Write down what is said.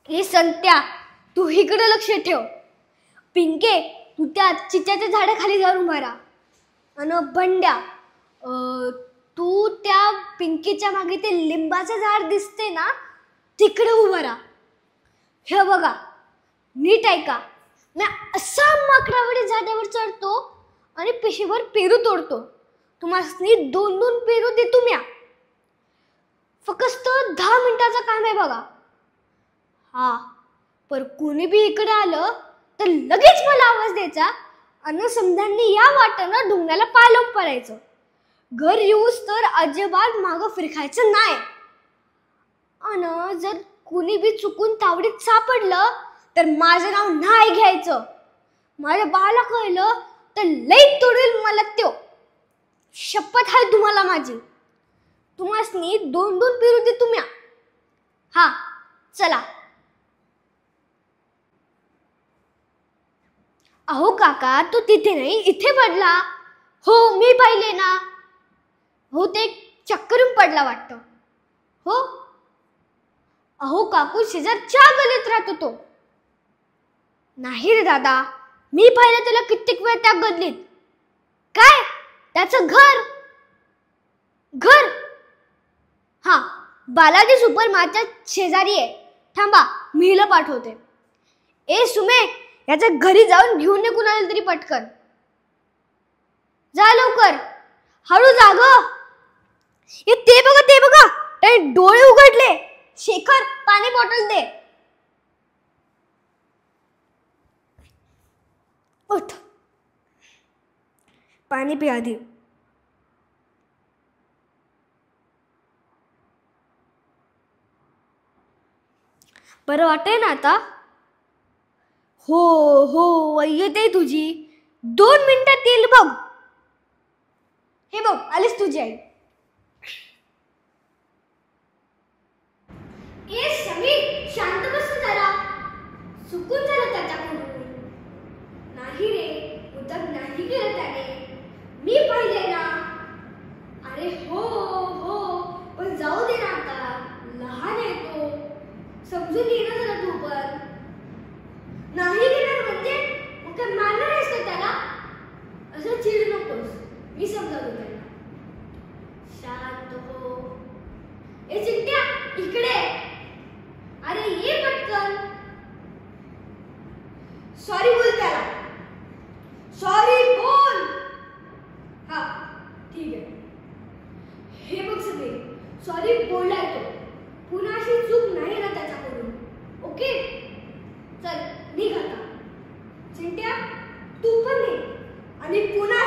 हे संत्या, तू इकडे लक्ष ठेव. पिंके, तू त्या चिच्याच्या झाडाखाली जाऊन उभा राहा. आणि बंड्या, तू त्या पिंकीच्या मागे ते लिंबाचं झाड दिसते ना, तिकडे उभा राहा. हे बघा, नीट ऐका. मी असा माकडावडी झाडावर चढतो आणि पिशवीभर पेरू तोडतो. तुम्हाला 2-2 पेरू देतो म्या. फक्त 10 मिनिटाचं काम आहे बघा. हा, पर कोणी बी इकडे आलं तर लगेच मला आवाज द्यायचा आणि समजांनी या वाटेनं डोंगराला पाय लावून पडायचं. घर येऊस तर अजिबात मागं फिरकायचं नाही. आणि जर कुणी बी चुकून तावडीत सापडलं तर माझं नाव नाही घ्यायचं. माझ्या बाला कळलं तर लई तोडेल मला त्यो. शपथ आहे तुम्हाला माझी. तुम्हासनी 2-2 पेरू दे तुम्ही. हा, चला. अहो काका, तो तिथे नाही इथे पडला. हो, मी पाहिले ना. हो, ते चक्करून पडला वाटतं. हो. अहो काकू, शेजारच्या गलीत राहतो तो. नाही रे दादा, मी पाहिलं त्याला कित्येक वेळ त्या गल्लीत. काय? त्याचं घर. हा, बालाजी सुपर मार्टच्या शेजारी आहे. थांबा, मी हिला पाठवते. ए सुमे, याच्या घरी जाऊन घेऊन ये कुणाला तरी पटकन. जा लवकर. हळू जा ग. ते बघा, त्याने डोळे उघडले. शेखर, पाणी बॉटल दे. उठ, पाणी पी आधी. बरं वाटतंय ना आता? हो, येते तुझी. 2 मिनिटात येईल बघ. हे बघ, आलीच तुझी आई. ए समीर, शांत बस जरा. चुकून झालं त्याच्याकडून. नाही रे, उदक नाही केलं त्याने. मी पाहिले ना. अरे हो, पण जाऊ दे ना आता. लहान आहे तो. समजून घे ना जरा तू पण. नाही घेणार म्हणजे मग काय मारणार आहेस का त्याला? असं चिडू नकोस. मी समजावतो त्याला. शांत हो. ए चिंट्या, इकडे. अरे ये पटकन. सॉरी बोल त्याला. सॉरी बोल. हा, ठीक आहे. हे बघ सगळे, सॉरी बोललाय तो. पुन्हा अशी चूक नाही ना त्याच्याकडून. ओके, चल निघ आता. चिंट्या, तू पण निघ आणि पुन्हा